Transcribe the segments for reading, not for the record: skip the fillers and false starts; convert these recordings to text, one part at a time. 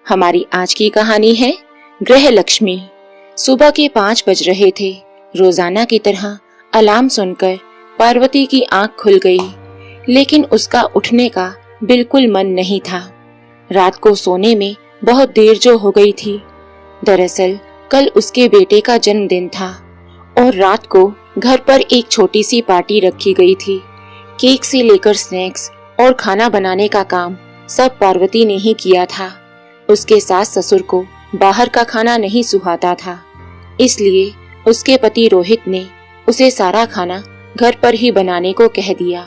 हमारी आज की कहानी है गृह लक्ष्मी। सुबह के 5 बज रहे थे। रोजाना की तरह अलार्म सुनकर पार्वती की आंख खुल गई, लेकिन उसका उठने का बिल्कुल मन नहीं था। रात को सोने में बहुत देर जो हो गई थी। दरअसल कल उसके बेटे का जन्मदिन था और रात को घर पर एक छोटी सी पार्टी रखी गई थी। केक से लेकर स्नैक्स और खाना बनाने का काम सब पार्वती ने ही किया था। उसके सास ससुर को बाहर का खाना नहीं सुहाता था, इसलिए उसके पति रोहित ने उसे सारा खाना घर पर ही बनाने को कह दिया।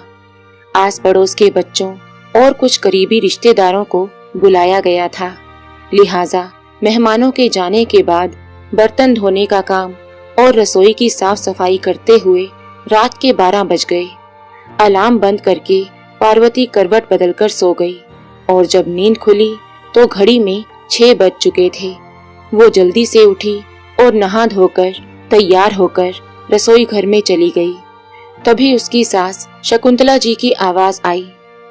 आस पड़ोस के बच्चों और कुछ करीबी रिश्तेदारों को बुलाया गया था, लिहाजा मेहमानों के जाने के बाद बर्तन धोने का काम और रसोई की साफ सफाई करते हुए रात के 12 बज गए। अलार्म बंद करके पार्वती करवट बदलकर सो गई और जब नींद खुली तो घड़ी में 6 बज चुके थे। वो जल्दी से उठी और नहा धोकर तैयार होकर रसोई घर में चली गई। तभी उसकी सास शकुंतला जी की आवाज आई,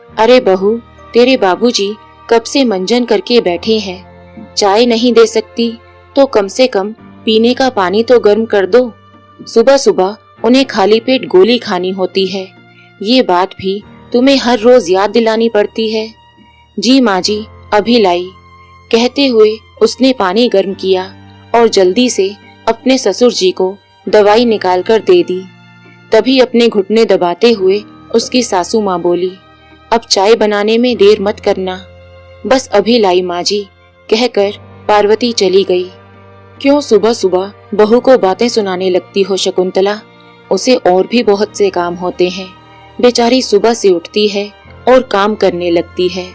अरे बहू, तेरे बाबूजी कब से मंजन करके बैठे हैं, चाय नहीं दे सकती तो कम से कम पीने का पानी तो गर्म कर दो। सुबह सुबह उन्हें खाली पेट गोली खानी होती है, ये बात भी तुम्हें हर रोज याद दिलानी पड़ती है। जी माँ जी, अभी लाई, कहते हुए उसने पानी गर्म किया और जल्दी से अपने ससुर जी को दवाई निकाल कर दे दी। तभी अपने घुटने दबाते हुए उसकी सासू माँ बोली, अब चाय बनाने में देर मत करना। बस अभी लाई माँ जी, कहकर पार्वती चली गई। क्यों सुबह सुबह बहू को बातें सुनाने लगती हो शकुंतला, उसे और भी बहुत से काम होते हैं। बेचारी सुबह से उठती है और काम करने लगती है,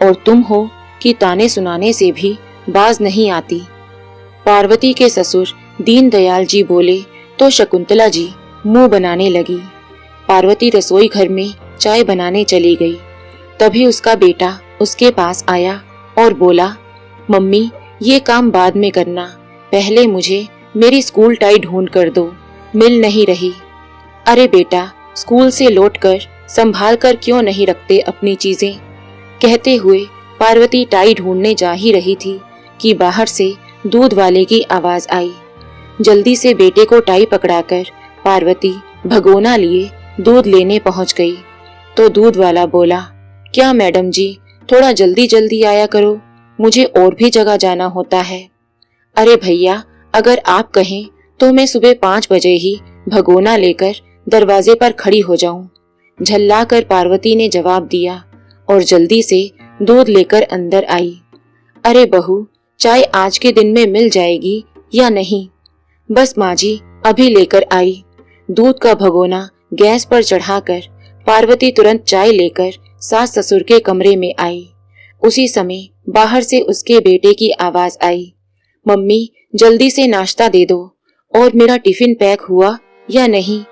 और तुम हो कि ताने सुनाने से भी बाज नहीं आती। पार्वती के ससुर दीनदयाल जी बोले तो शकुंतला जी मुंह बनाने लगी। पार्वती रसोई घर में चाय बनाने चली गई। तभी उसका बेटा उसके पास आया और बोला, मम्मी ये काम बाद में करना, पहले मुझे मेरी स्कूल टाई ढूंढ कर दो, मिल नहीं रही। अरे बेटा, स्कूल से लौटकर संभाल कर क्यों नहीं रखते अपनी चीजें, कहते हुए पार्वती टाई ढूंढने जा ही रही थी कि बाहर से दूध वाले की आवाज आई। जल्दी से बेटे को टाई पकड़ाकर पार्वती भगोना लिए दूध लेने पहुंच गई तो दूध वाला बोला, क्या मैडम जी, थोड़ा जल्दी जल्दी आया करो, मुझे और भी जगह जाना होता है। अरे भैया, अगर आप कहें तो मैं सुबह 5 बजे ही भगोना लेकर दरवाजे पर खड़ी हो जाऊं, झल्लाकर पार्वती ने जवाब दिया और जल्दी से दूध लेकर अंदर आई। अरे बहू, चाय आज के दिन में मिल जाएगी या नहीं? बस माँ जी, अभी लेकर आई। दूध का भगोना गैस पर चढ़ाकर पार्वती तुरंत चाय लेकर सास ससुर के कमरे में आई। उसी समय बाहर से उसके बेटे की आवाज आई, मम्मी जल्दी से नाश्ता दे दो, और मेरा टिफिन पैक हुआ या नहीं?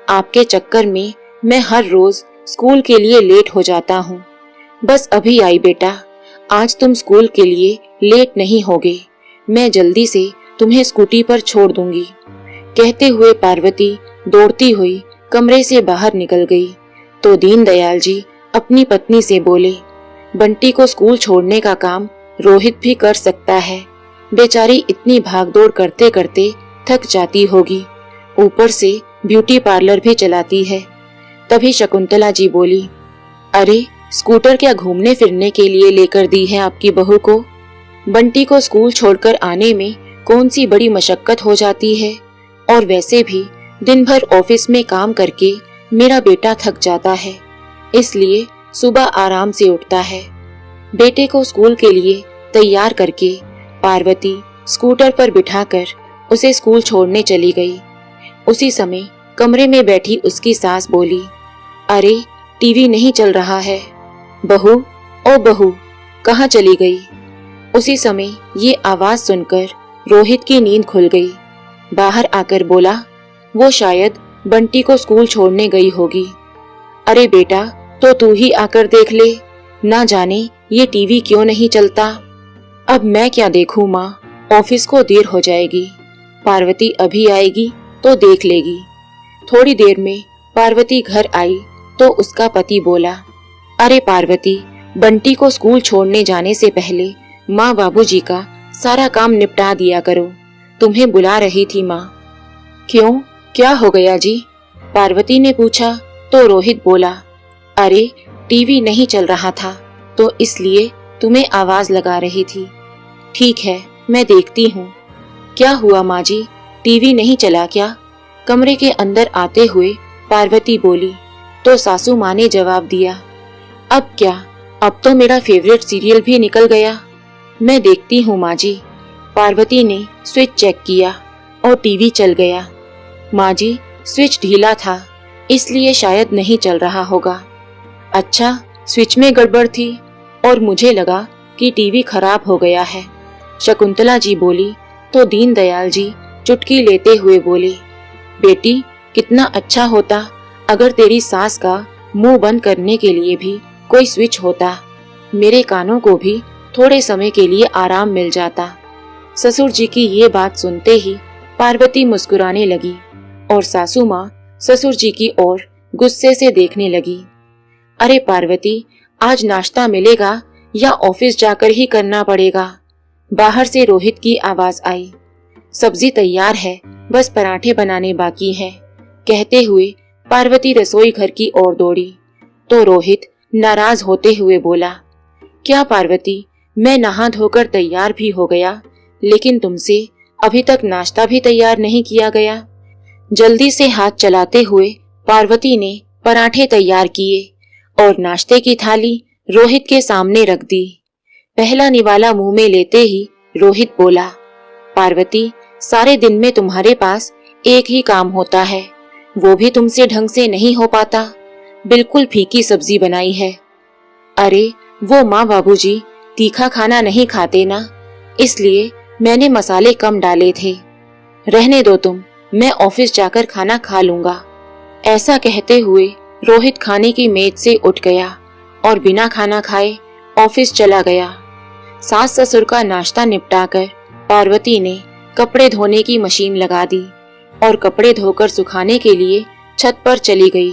आपके चक्कर में मैं हर रोज स्कूल के लिए लेट हो जाता हूँ। बस अभी आई बेटा, आज तुम स्कूल के लिए लेट नहीं होगे, मैं जल्दी से तुम्हें स्कूटी पर छोड़ दूंगी। कहते हुए पार्वती दौड़ती हुई कमरे से बाहर निकल गई तो दीनदयाल जी अपनी पत्नी से बोले, बंटी को स्कूल छोड़ने का काम रोहित भी कर सकता है, बेचारी इतनी भागदौड़ करते करते थक जाती होगी, ऊपर से ब्यूटी पार्लर भी चलाती है। तभी शकुंतला जी बोली, अरे स्कूटर क्या घूमने फिरने के लिए लेकर दी है आपकी बहू को? बंटी को स्कूल छोड़कर आने में कौन सी बड़ी मशक्कत हो जाती है, और वैसे भी दिन भर ऑफिस में काम करके मेरा बेटा थक जाता है, इसलिए सुबह आराम से उठता है। बेटे को स्कूल के लिए तैयार करके पार्वती स्कूटर पर बिठाकर उसे स्कूल छोड़ने चली गई। उसी समय कमरे में बैठी उसकी सास बोली, अरे टीवी नहीं चल रहा है। बहू, ओ बहू, कहाँ चली गई? उसी समय ये आवाज सुनकर रोहित की नींद खुल गई। बाहर आकर बोला, वो शायद बंटी को स्कूल छोड़ने गई होगी। अरे बेटा, तो तू ही आकर देख ले, ना जाने ये टीवी क्यों नहीं चलता। अब मैं क्या देखूं माँ, ऑफिस को देर हो जाएगी, पार्वती अभी आएगी तो देख लेगी। थोड़ी देर में पार्वती घर आई तो उसका पति बोला, अरे पार्वती, बंटी को स्कूल छोड़ने जाने से पहले माँ बाबूजी का सारा काम निपटा दिया करो। तुम्हें बुला रही थी माँ। क्यों, क्या हो गया जी? पार्वती ने पूछा तो रोहित बोला, अरे टीवी नहीं चल रहा था तो इसलिए तुम्हें आवाज लगा रही थी। ठीक है, मैं देखती हूँ। क्या हुआ माँ जी, टीवी नहीं चला क्या? कमरे के अंदर आते हुए पार्वती बोली तो सासू माँ ने जवाब दिया, अब क्या, अब तो मेरा फेवरेट सीरियल भी निकल गया। मैं देखती हूँ माँ जी। पार्वती ने स्विच चेक किया और टीवी चल गया। माँ जी, स्विच ढीला था इसलिए शायद नहीं चल रहा होगा। अच्छा, स्विच में गड़बड़ थी और मुझे लगा कि टीवी खराब हो गया है, शकुंतला जी बोली तो दीनदयाल जी चुटकी लेते हुए बोले, बेटी कितना अच्छा होता अगर तेरी सास का मुंह बंद करने के लिए भी कोई स्विच होता। मेरे कानों को भी थोड़े समय के लिए आराम मिल जाता। ससुर जी की ये बात सुनते ही पार्वती मुस्कुराने लगी और सासू माँ ससुर जी की ओर गुस्से से देखने लगी। अरे पार्वती, आज नाश्ता मिलेगा या ऑफिस जाकर ही करना पड़ेगा? बाहर से रोहित की आवाज आई। सब्जी तैयार है, बस पराठे बनाने बाकी हैं, कहते हुए पार्वती रसोई घर की ओर दौड़ी तो रोहित नाराज होते हुए बोला, क्या पार्वती, मैं नहा धोकर तैयार भी हो गया लेकिन तुमसे अभी तक नाश्ता भी तैयार नहीं किया गया। जल्दी से हाथ चलाते हुए पार्वती ने पराठे तैयार किए और नाश्ते की थाली रोहित के सामने रख दी। पहला निवाला मुंह में लेते ही रोहित बोला, पार्वती, सारे दिन में तुम्हारे पास एक ही काम होता है, वो भी तुमसे ढंग से नहीं हो पाता। बिल्कुल फीकी सब्जी बनाई है। अरे वो माँ बाबूजी तीखा खाना नहीं खाते ना, इसलिए मैंने मसाले कम डाले थे। रहने दो तुम, मैं ऑफिस जाकर खाना खा लूंगा। ऐसा कहते हुए रोहित खाने की मेज से उठ गया और बिना खाना खाए ऑफिस चला गया। सास ससुर का नाश्ता निपटाकर पार्वती ने कपड़े धोने की मशीन लगा दी और कपड़े धोकर सुखाने के लिए छत पर चली गई।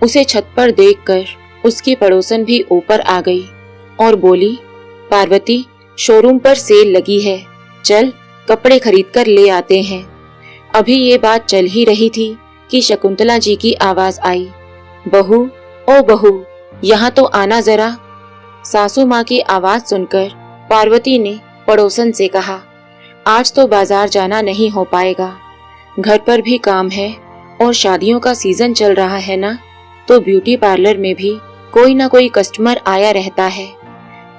उसे छत पर देखकर उसकी पड़ोसन भी ऊपर आ गई और बोली, पार्वती, शोरूम पर सेल लगी है, चल कपड़े खरीद कर ले आते हैं। अभी ये बात चल ही रही थी कि शकुंतला जी की आवाज आई, बहू, ओ बहू, यहाँ तो आना जरा। सासू माँ की आवाज सुनकर पार्वती ने पड़ोसन से कहा, आज तो बाजार जाना नहीं हो पाएगा, घर पर भी काम है और शादियों का सीजन चल रहा है ना, तो ब्यूटी पार्लर में भी कोई ना कोई कस्टमर आया रहता है।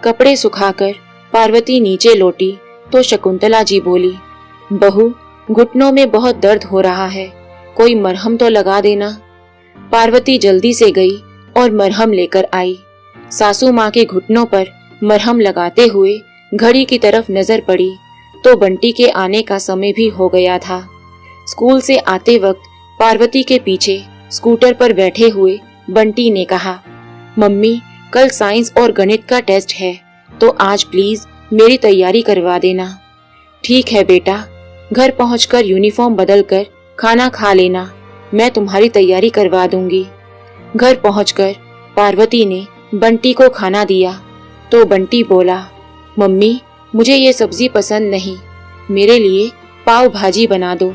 कपड़े सुखाकर पार्वती नीचे लौटी तो शकुंतला जी बोली, बहू, घुटनों में बहुत दर्द हो रहा है, कोई मरहम तो लगा देना। पार्वती जल्दी से गई और मरहम लेकर आई। सासू माँ के घुटनों पर मरहम लगाते हुए घड़ी की तरफ नजर पड़ी तो बंटी के आने का समय भी हो गया था। स्कूल से आते वक्त पार्वती के पीछे स्कूटर पर बैठे हुए बंटी ने कहा, मम्मी, कल साइंस और गणित का टेस्ट है तो आज प्लीज मेरी तैयारी करवा देना। ठीक है बेटा, घर पहुंचकर यूनिफॉर्म बदलकर खाना खा लेना, मैं तुम्हारी तैयारी करवा दूंगी। घर पहुंचकर पार्वती ने बंटी को खाना दिया तो बंटी बोला, मम्मी, मुझे ये सब्जी पसंद नहीं, मेरे लिए पाव भाजी बना दो।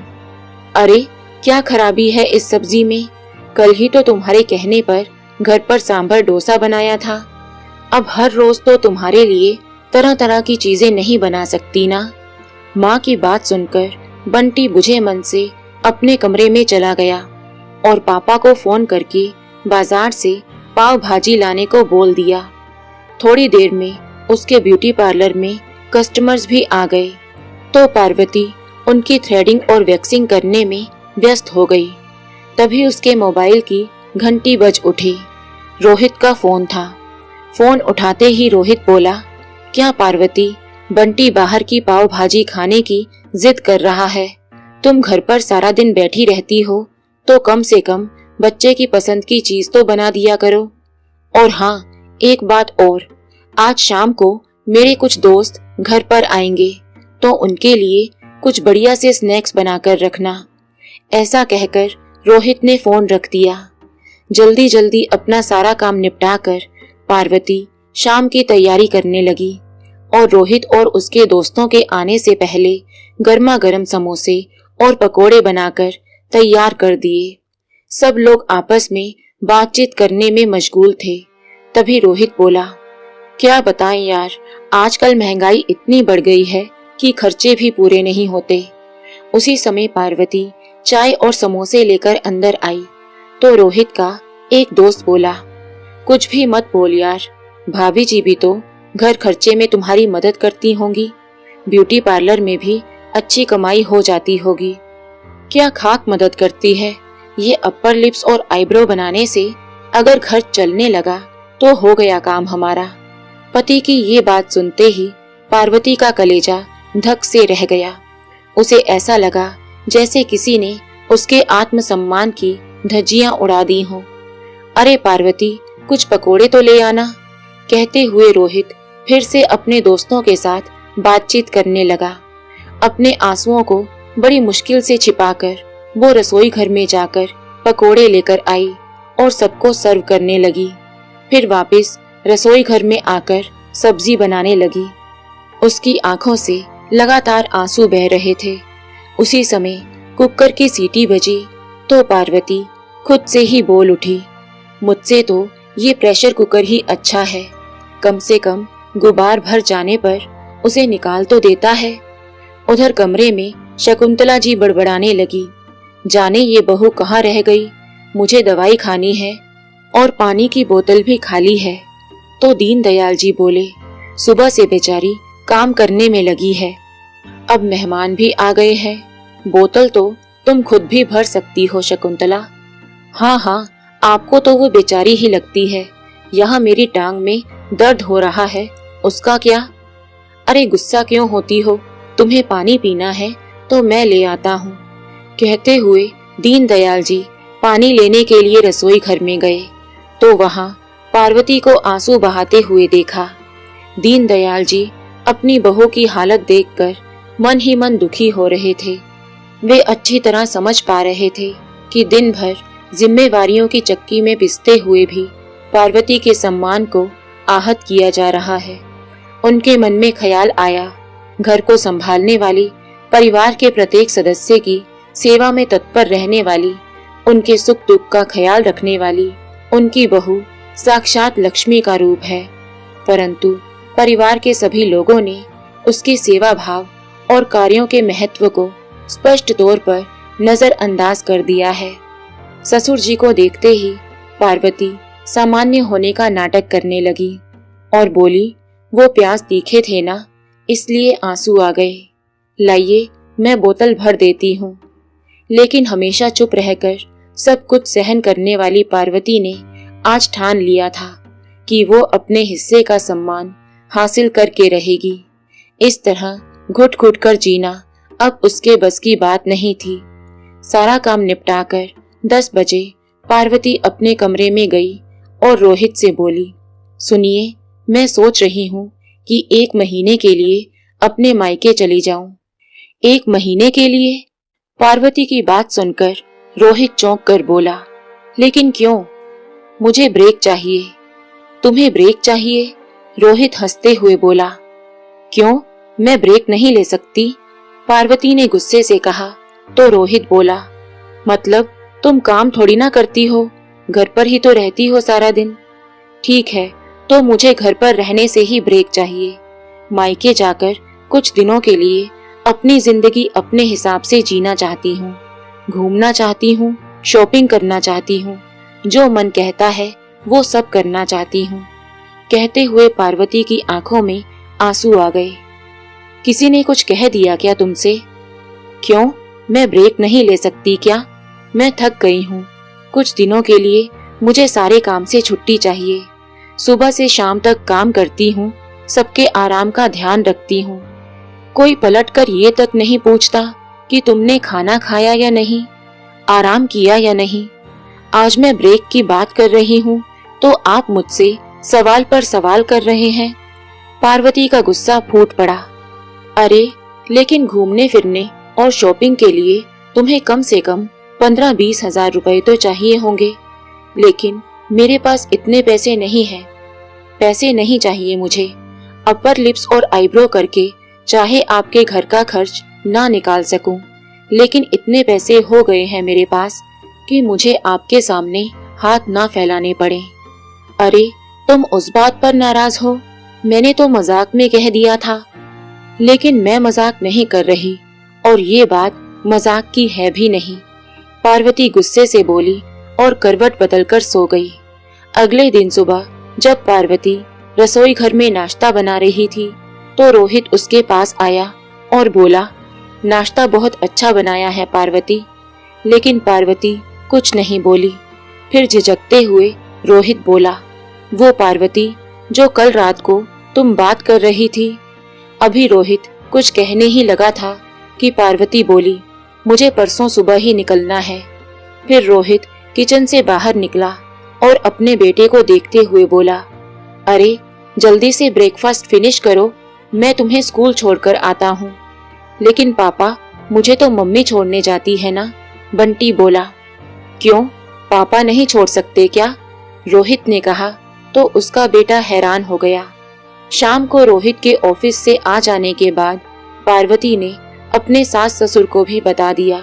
अरे क्या खराबी है इस सब्जी में, कल ही तो तुम्हारे कहने पर घर पर सांभर डोसा बनाया था, अब हर रोज तो तुम्हारे लिए तरह तरह की चीजें नहीं बना सकती ना। माँ की बात सुनकर बंटी बुझे मन से अपने कमरे में चला गया और पापा को फोन करके बाजार से पाव भाजी लाने को बोल दिया। थोड़ी देर में उसके ब्यूटी पार्लर में कस्टमर्स भी आ गए तो पार्वती उनकी थ्रेडिंग और वैक्सिंग करने में व्यस्त हो गई। तभी उसके मोबाइल की घंटी बज उठी। रोहित का फोन था। फोन उठाते ही रोहित बोला, क्या पार्वती, बंटी बाहर की पाव भाजी खाने की जिद कर रहा है, तुम घर पर सारा दिन बैठी रहती हो तो कम से कम बच्चे की पसंद की चीज तो बना दिया करो। और हाँ, एक बात और, आज शाम को मेरे कुछ दोस्त घर पर आएंगे तो उनके लिए कुछ बढ़िया से स्नैक्स बनाकर रखना। ऐसा कहकर रोहित ने फोन रख दिया। जल्दी जल्दी अपना सारा काम निपटाकर पार्वती शाम की तैयारी करने लगी और रोहित और उसके दोस्तों के आने से पहले गर्मा गर्म समोसे और पकोड़े बनाकर तैयार कर दिए। सब लोग आपस में बातचीत करने में मशगूल थे। तभी रोहित बोला, क्या बताएं यार, आजकल महंगाई इतनी बढ़ गई है कि खर्चे भी पूरे नहीं होते। उसी समय पार्वती चाय और समोसे लेकर अंदर आई तो रोहित का एक दोस्त बोला, कुछ भी मत बोल यार, भाभी जी भी तो घर खर्चे में तुम्हारी मदद करती होंगी, ब्यूटी पार्लर में भी अच्छी कमाई हो जाती होगी। क्या खाक मदद करती है, ये अपर लिप्स और आईब्रो बनाने से अगर घर चलने लगा तो हो गया काम हमारा। पति की ये बात सुनते ही पार्वती का कलेजा धक से रह गया। उसे ऐसा लगा जैसे किसी ने उसके आत्मसम्मान की धज्जियां उड़ा दी हों। अरे पार्वती, कुछ पकोड़े तो ले आना, कहते हुए रोहित फिर से अपने दोस्तों के साथ बातचीत करने लगा। अपने आंसुओं को बड़ी मुश्किल से छिपाकर वो रसोई घर में जाकर पकोड़े लेकर आई और सबको सर्व करने लगी। फिर वापस रसोई घर में आकर सब्जी बनाने लगी। उसकी आंखों से लगातार आंसू बह रहे थे। उसी समय कुकर की सीटी बजी तो पार्वती खुद से ही बोल उठी, मुझसे तो ये प्रेशर कुकर ही अच्छा है, कम से कम गुबार भर जाने पर उसे निकाल तो देता है। उधर कमरे में शकुंतला जी बड़बड़ाने लगी, जाने ये बहू कहाँ रह गई, मुझे दवाई खानी है और पानी की बोतल भी खाली है। तो दीनदयाल जी बोले, सुबह से बेचारी काम करने में लगी है, अब मेहमान भी आ गए हैं, बोतल तो तुम खुद भी भर सकती हो शकुंतला। हाँ हाँ, आपको तो वो बेचारी ही लगती है, यहाँ मेरी टांग में दर्द हो रहा है, उसका क्या। अरे गुस्सा क्यों होती हो, तुम्हें पानी पीना है तो मैं ले आता हूँ। कहते हुए दीनदयाल जी पानी लेने के लिए रसोई घर में गए तो वहाँ पार्वती को आंसू बहाते हुए देखा। दीनदयाल जी अपनी बहू की हालत देखकर मन ही मन दुखी हो रहे थे। वे अच्छी तरह समझ पा रहे थे कि दिन भर जिम्मेवारियों की चक्की में पिसते हुए भी पार्वती के सम्मान को आहत किया जा रहा है। उनके मन में ख्याल आया, घर को संभालने वाली, परिवार के प्रत्येक सदस्य की सेवा में तत्पर रहने वाली, उनके सुख दुख का ख्याल रखने वाली उनकी बहू साक्षात लक्ष्मी का रूप है। परंतु परिवार के सभी लोगों ने उसके सेवा भाव और कार्यों के महत्व को स्पष्ट तौर पर नजरअंदाज कर दिया है। ससुर जी को देखते ही पार्वती सामान्य होने का नाटक करने लगी और बोली, वो प्याज तीखे थे ना, इसलिए आंसू आ गए, लाइए मैं बोतल भर देती हूँ। लेकिन हमेशा चुप रहकर सब कुछ सहन करने वाली पार्वती ने आज ठान लिया था कि वो अपने हिस्से का सम्मान हासिल करके रहेगी। इस तरह घुट घुट कर जीना अब उसके बस की बात नहीं थी। सारा काम निपटाकर 10 बजे पार्वती अपने कमरे में गई और रोहित से बोली, सुनिए, मैं सोच रही हूँ कि 1 महीने के लिए अपने मायके चली जाऊं। 1 महीने के लिए? पार्वती की बात सुनकर रोहित चौंक कर बोला, लेकिन क्यों? मुझे ब्रेक चाहिए। तुम्हें ब्रेक चाहिए? रोहित हंसते हुए बोला। क्यों, मैं ब्रेक नहीं ले सकती? पार्वती ने गुस्से से कहा तो रोहित बोला, मतलब तुम काम थोड़ी ना करती हो, घर पर ही तो रहती हो सारा दिन। ठीक है, तो मुझे घर पर रहने से ही ब्रेक चाहिए। मायके जाकर कुछ दिनों के लिए अपनी जिंदगी अपने हिसाब से जीना चाहती हूँ, घूमना चाहती हूँ, शॉपिंग करना चाहती हूँ, जो मन कहता है वो सब करना चाहती हूँ। कहते हुए पार्वती की आंखों में आंसू आ गए। किसी ने कुछ कह दिया क्या तुमसे? क्यों, मैं ब्रेक नहीं ले सकती क्या? मैं थक गई हूँ, कुछ दिनों के लिए मुझे सारे काम से छुट्टी चाहिए। सुबह से शाम तक काम करती हूँ, सबके आराम का ध्यान रखती हूँ, कोई पलट कर ये तक नहीं पूछता कि तुमने खाना खाया या नहीं, आराम किया या नहीं। आज मैं ब्रेक की बात कर रही हूँ तो आप मुझसे सवाल पर सवाल कर रहे हैं। पार्वती का गुस्सा फूट पड़ा। अरे लेकिन घूमने फिरने और शॉपिंग के लिए तुम्हें कम से कम 15-20 हजार रुपए तो चाहिए होंगे, लेकिन मेरे पास इतने पैसे नहीं हैं। पैसे नहीं चाहिए मुझे, अपर लिप्स और आईब्रो करके चाहे आपके घर का खर्च ना निकाल सकूं, लेकिन इतने पैसे हो गए हैं मेरे पास कि मुझे आपके सामने हाथ ना फैलाने पड़े। अरे तुम उस बात पर नाराज हो? मैंने तो मजाक में कह दिया था। लेकिन मैं मजाक नहीं कर रही और ये बात मजाक की है भी नहीं। पार्वती गुस्से से बोली और करवट बदलकर सो गई। अगले दिन सुबह जब पार्वती रसोई घर में नाश्ता बना रही थी तो रोहित उसके पास आया और बोला, नाश्ता बहुत अच्छा बनाया है पार्वती। लेकिन पार्वती कुछ नहीं बोली। फिर झिझकते हुए रोहित बोला, वो पार्वती जो कल रात को तुम बात कर रही थी। अभी रोहित कुछ कहने ही लगा था कि पार्वती बोली, मुझे परसों सुबह ही निकलना है। फिर रोहित किचन से बाहर निकला और अपने बेटे को देखते हुए बोला, अरे जल्दी से ब्रेकफास्ट फिनिश करो, मैं तुम्हें स्कूल छोड़कर आता हूँ। लेकिन पापा, मुझे तो मम्मी छोड़ने जाती है ना, बंटी बोला। क्यों, पापा नहीं छोड़ सकते क्या? रोहित ने कहा तो उसका बेटा हैरान हो गया। शाम को रोहित के ऑफिस से आ जाने के बाद पार्वती ने अपने सास ससुर को भी बता दिया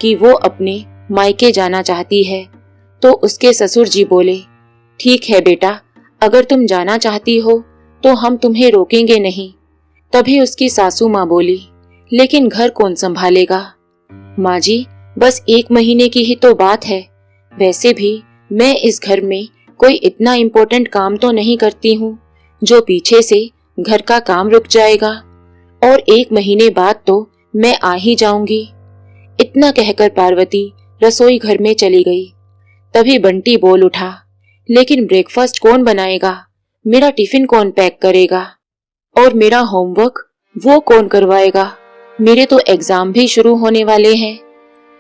कि वो अपने मायके जाना चाहती है। तो उसके ससुर जी बोले, ठीक है बेटा, अगर तुम जाना चाहती हो तो हम तुम्हें रोकेंगे नहीं। तभी उसकी सासू माँ बोली, लेकिन घर कौन संभालेगा? माँ जी, बस 1 महीने की ही तो बात है। वैसे भी मैं इस घर में कोई इतना इम्पोर्टेंट काम तो नहीं करती हूँ जो पीछे से घर का काम रुक जाएगा, और 1 महीने बाद तो मैं आ ही जाऊंगी। इतना कहकर पार्वती रसोई घर में चली गई। तभी बंटी बोल उठा, लेकिन ब्रेकफास्ट कौन बनाएगा? मेरा टिफिन कौन पैक करेगा? और मेरा होमवर्क वो कौन करवाएगा? मेरे तो एग्जाम भी शुरू होने वाले हैं।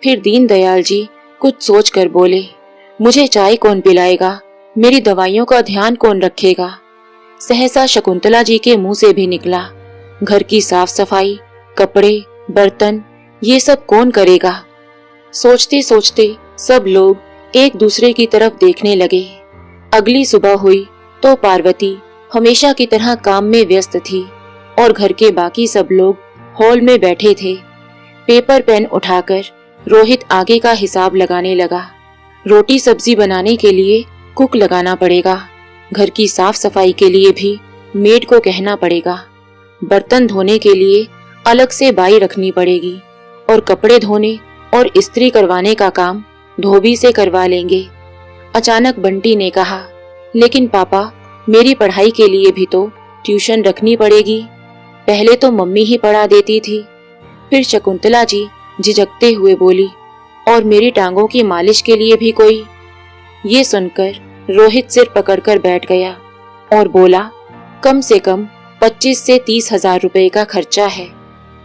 फिर दीनदयाल जी कुछ सोचकर बोले, मुझे चाय कौन पिलाएगा? मेरी दवाइयों का ध्यान कौन रखेगा? सहसा शकुंतला जी के मुंह से भी निकला, घर की साफ सफाई, कपड़े, बर्तन, ये सब कौन करेगा? सोचते सोचते सब लोग एक दूसरे की तरफ देखने लगे। अगली सुबह हुई तो पार्वती हमेशा की तरह काम में व्यस्त थी और घर के बाकी सब लोग हॉल में बैठे थे। पेपर पेन उठाकर रोहित आगे का हिसाब लगाने लगा। रोटी सब्जी बनाने के लिए कुक लगाना पड़ेगा, घर की साफ सफाई के लिए भी मेड को कहना पड़ेगा, बर्तन धोने के लिए अलग से बाई रखनी पड़ेगी, और कपड़े धोने और इस्त्री करवाने का काम धोबी से करवा लेंगे। अचानक बंटी ने कहा, लेकिन पापा, मेरी पढ़ाई के लिए भी तो ट्यूशन रखनी पड़ेगी। पहले तो मम्मी ही पढ़ा देती थी। फिर शकुंतला जी झिझकते हुए बोली, और मेरी टांगों की मालिश के लिए भी कोई? ये सुनकर रोहित सिर पकड़कर बैठ गया और बोला, कम से कम 25 से 30 हजार रुपए का खर्चा है।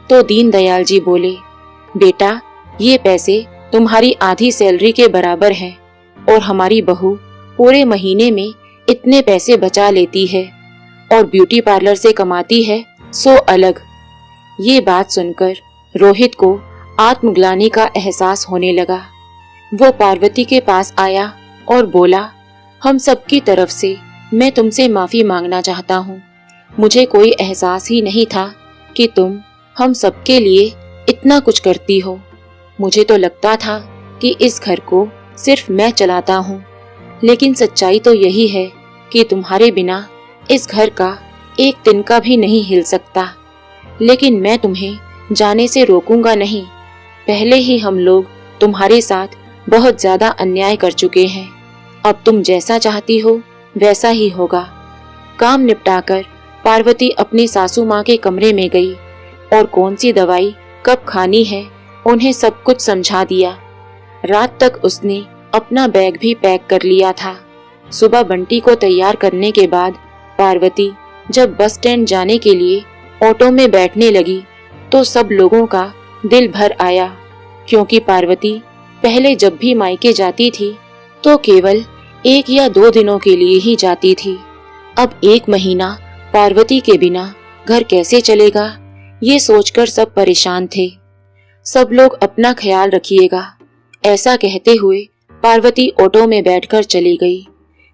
तो दीनदयाल जी बोले, बेटा, ये पैसे तुम्हारी आधी सैलरी के बराबर हैं, और हमारी बहू पूरे महीने में इतने पैसे बचा लेती है और ब्यूटी पार्लर से कमाती है, सो अलग। ये बात सुनकर रोहित को आत्मग्लानि का एहसास होने लगा। वो पार्वती के पास आया और बोला, हम सबकी तरफ से मैं तुमसे माफी मांगना चाहता हूँ। मुझे कोई एहसास ही नहीं था कि तुम हम सबके लिए इतना कुछ करती हो। मुझे तो लगता था कि इस घर को सिर्फ मैं चलाता हूँ, लेकिन सच्चाई तो यही है कि तुम्हारे बिना इस घर का एक तिनका भी नहीं हिल सकता। लेकिन मैं तुम्हें जाने से रोकूंगा नहीं। पहले ही हम लोग तुम्हारे साथ बहुत ज्यादा अन्याय कर चुके हैं। अब तुम जैसा चाहती हो वैसा ही होगा। काम निपटाकर पार्वती अपनी सासू माँ के कमरे में गई और कौन सी दवाई कब खानी है उन्हें सब कुछ समझा दिया। रात तक उसने अपना बैग भी पैक कर लिया था। सुबह बंटी को तैयार करने के बाद पार्वती जब बस स्टैंड जाने के लिए ऑटो में बैठने लगी तो सब लोगों का दिल भर आया, क्योंकि पार्वती पहले जब भी मायके जाती थी तो केवल 1 या 2 दिनों के लिए ही जाती थी। अब 1 महीना पार्वती के बिना घर कैसे चलेगा, ये सोचकर सब परेशान थे। सब लोग अपना ख्याल रखिएगा, ऐसा कहते हुए पार्वती ऑटो में बैठकर चली गई।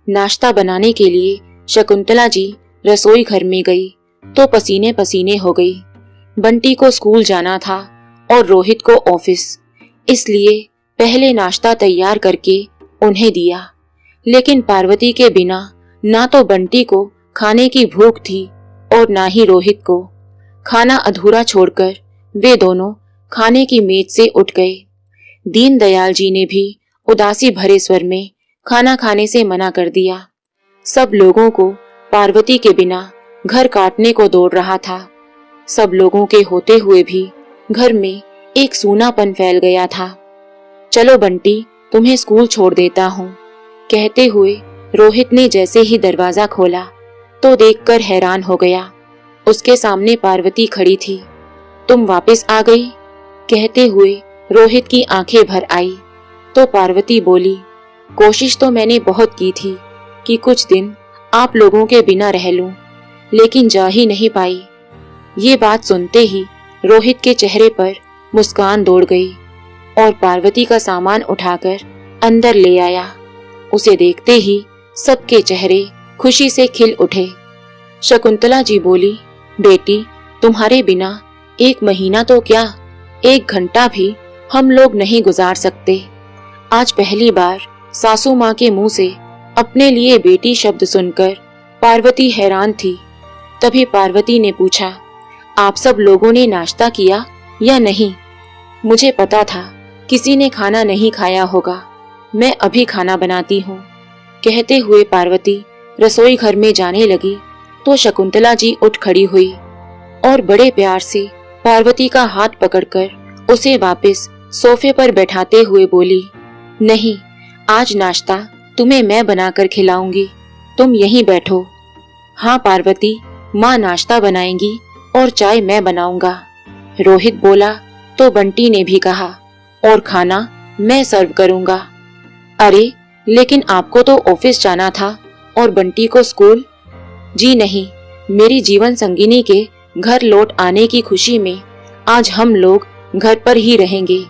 नाश्ता बनाने के लिए शकुंतला जी रसोई घर में गई तो पसीने पसीने हो गई। बंटी को स्कूल जाना था और रोहित को ऑफिस, इसलिए पहले नाश्ता तैयार करके उन्हें दिया। लेकिन पार्वती के बिना ना तो बंटी को खाने की भूख थी और ना ही रोहित को। खाना अधूरा छोड़कर वे दोनों खाने की मेज से उठ गए। दीनदयाल जी ने भी उदासी भरे स्वर में खाना खाने से मना कर दिया। सब लोगों को पार्वती के बिना घर काटने को दौड़ रहा था। सब लोगों के होते हुए भी घर में एक सूनापन फैल गया था। चलो बंटी, तुम्हें स्कूल छोड़ देता हूँ, कहते हुए रोहित ने जैसे ही दरवाजा खोला तो देखकर हैरान हो गया। उसके सामने पार्वती खड़ी थी। तुम वापस आ गई, कहते हुए रोहित की आंखें भर आई तो पार्वती बोली, कोशिश तो मैंने बहुत की थी कि कुछ दिन आप लोगों के बिना रह लूं, लेकिन जा ही नहीं पाई। ये बात सुनते ही रोहित के चेहरे पर मुस्कान दौड़ गई और पार्वती का सामान उठाकर अंदर ले आया। उसे देखते ही सबके चेहरे खुशी से खिल उठे। शकुंतला जी बोली, बेटी, तुम्हारे बिना 1 महीना तो क्या 1 घंटा भी हम लोग नहीं गुजार सकते। आज पहली बार सासू माँ के मुंह से अपने लिए बेटी शब्द सुनकर पार्वती हैरान थी। तभी पार्वती ने पूछा, आप सब लोगों ने नाश्ता किया या नहीं? मुझे पता था किसी ने खाना नहीं खाया होगा, मैं अभी खाना बनाती हूँ, कहते हुए पार्वती रसोई घर में जाने लगी तो शकुंतला जी उठ खड़ी हुई और बड़े प्यार से पार्वती का हाथ पकड़कर उसे वापस सोफे पर बैठाते हुए बोली, नहीं, आज नाश्ता तुम्हें मैं बनाकर खिलाऊंगी, तुम यहीं बैठो। हाँ पार्वती, माँ नाश्ता बनाएंगी और चाय मैं बनाऊंगा। रोहित बोला तो बंटी ने भी कहा, और खाना मैं सर्व करूंगा। अरे लेकिन आपको तो ऑफिस जाना था और बंटी को स्कूल। जी नहीं, मेरी जीवन संगिनी के घर लौट आने की खुशी में आज हम लोग घर पर ही रहेंगे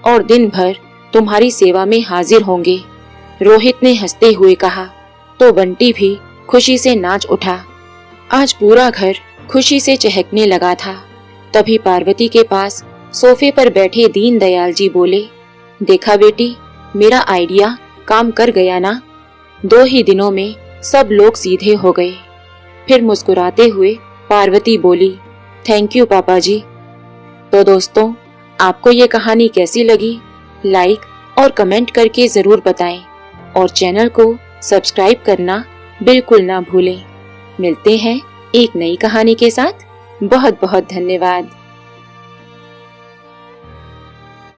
और दिन भर तुम्हारी सेवा में हाजिर होंगे, रोहित ने हंसते हुए कहा तो बंटी भी खुशी से नाच उठा। आज पूरा घर खुशी से चहकने लगा था। तभी पार्वती के पास सोफे पर बैठे दीनदयाल जी बोले, देखा बेटी, मेरा आइडिया काम कर गया ना। 2 ही दिनों में सब लोग सीधे हो गए। फिर मुस्कुराते हुए पार्वती बोली, थैंक यू पापा जी। तो दोस्तों, आपको ये कहानी कैसी लगी? लाइक और कमेंट करके जरूर बताएं और चैनल को सब्सक्राइब करना बिल्कुल ना भूलें। मिलते हैं एक नई कहानी के साथ। बहुत बहुत धन्यवाद।